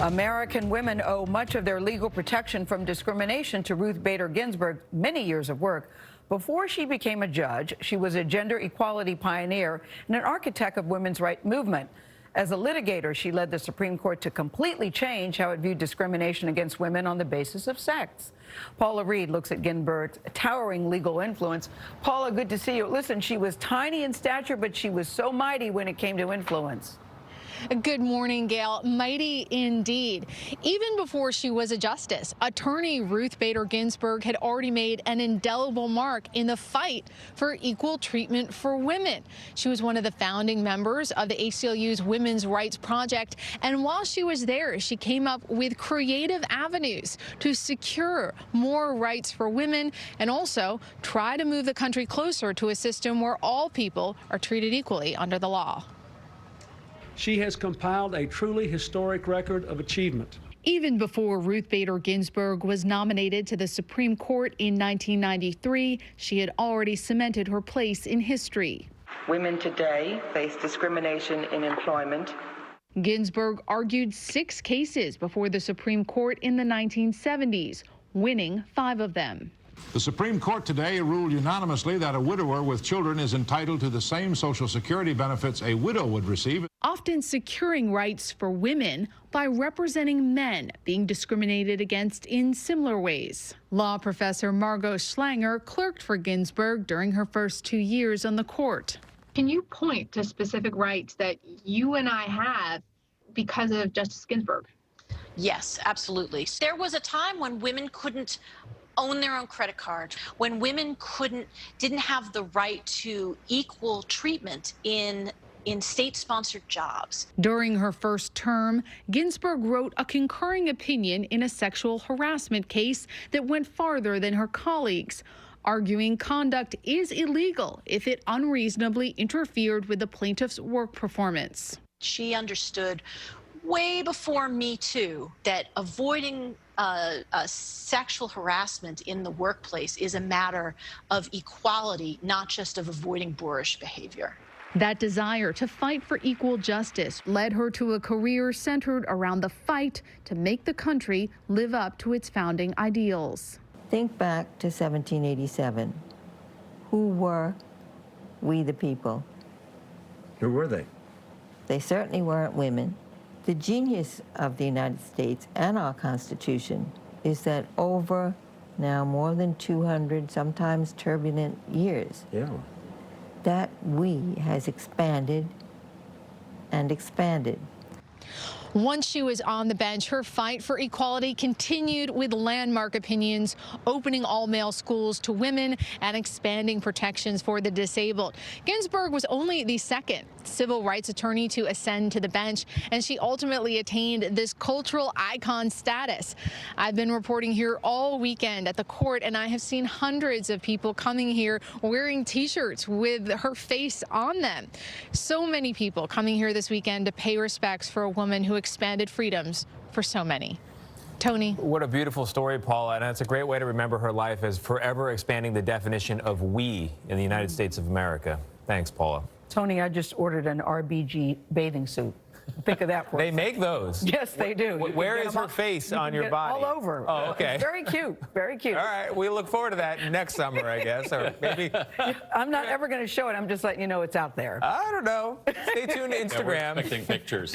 American women owe much of their legal protection from discrimination to Ruth Bader Ginsburg, many years of work. Before she became a judge, she was a gender equality pioneer and an architect of women's rights movement. As a litigator, she led the Supreme Court to completely change how it viewed discrimination against women on the basis of sex. Paula Reid looks at Ginsburg's towering legal influence. Paula, good to see you. Listen, she was tiny in stature, but she was so mighty when it came to influence. Good morning, Gail. Mighty indeed. Even before she was a justice, attorney Ruth Bader Ginsburg had already made an indelible mark in the fight for equal treatment for women. She was one of the founding members of the ACLU's Women's Rights Project, and while she was there, she came up with creative avenues to secure more rights for women and also try to move the country closer to a system where all people are treated equally under the law. She has compiled a truly historic record of achievement. Even before Ruth Bader Ginsburg was nominated to the Supreme Court in 1993, she had already cemented her place in history. Women today face discrimination in employment. Ginsburg argued 6 cases before the Supreme Court in the 1970s, winning 5 of them. The Supreme Court today ruled unanimously that a widower with children is entitled to the same Social Security benefits a widow would receive. Often securing rights for women by representing men being discriminated against in similar ways. Law professor Margot Schlanger clerked for Ginsburg during her first 2 years on the court. Can you point to specific rights that you and I have because of Justice Ginsburg? Yes, absolutely. There was a time when women couldn't own their own credit card, when women didn't have the right to equal treatment in state-sponsored jobs. During her first term, Ginsburg wrote a concurring opinion in a sexual harassment case that went farther than her colleagues, arguing conduct is illegal if it unreasonably interfered with the plaintiff's work performance. She understood way before Me Too that avoiding sexual harassment in the workplace is a matter of equality, not just of avoiding boorish behavior. That desire to fight for equal justice led her to a career centered around the fight to make the country live up to its founding ideals. Think back to 1787. Who were we the people? Who were they? They certainly weren't women. The genius of the United States and our Constitution is that over now more than 200, sometimes turbulent years, that we has expanded and expanded. Once she was on the bench, her fight for equality continued with landmark opinions, opening all-male schools to women and expanding protections for the disabled. Ginsburg was only the second civil rights attorney to ascend to the bench, and she ultimately attained this cultural icon status. I've been reporting here all weekend at the court, and I have seen hundreds of people coming here wearing T-shirts with her face on them. So many people coming here this weekend to pay respects for a woman who expanded freedoms for so many. Tony. What a beautiful story, Paula, and it's a great way to remember her life as forever expanding the definition of we in the United States of America. Thanks, Paula. Tony, I just ordered an RBG bathing suit. Think of that for They make those? Yes, they do. Where is her face on your body? All over. Oh, okay. It's very cute. Very cute. All right. We look forward to that next summer, I guess, or maybe. I'm not ever going to show it. I'm just letting you know it's out there. I don't know. Stay tuned to Instagram. Yeah, we're expecting pictures.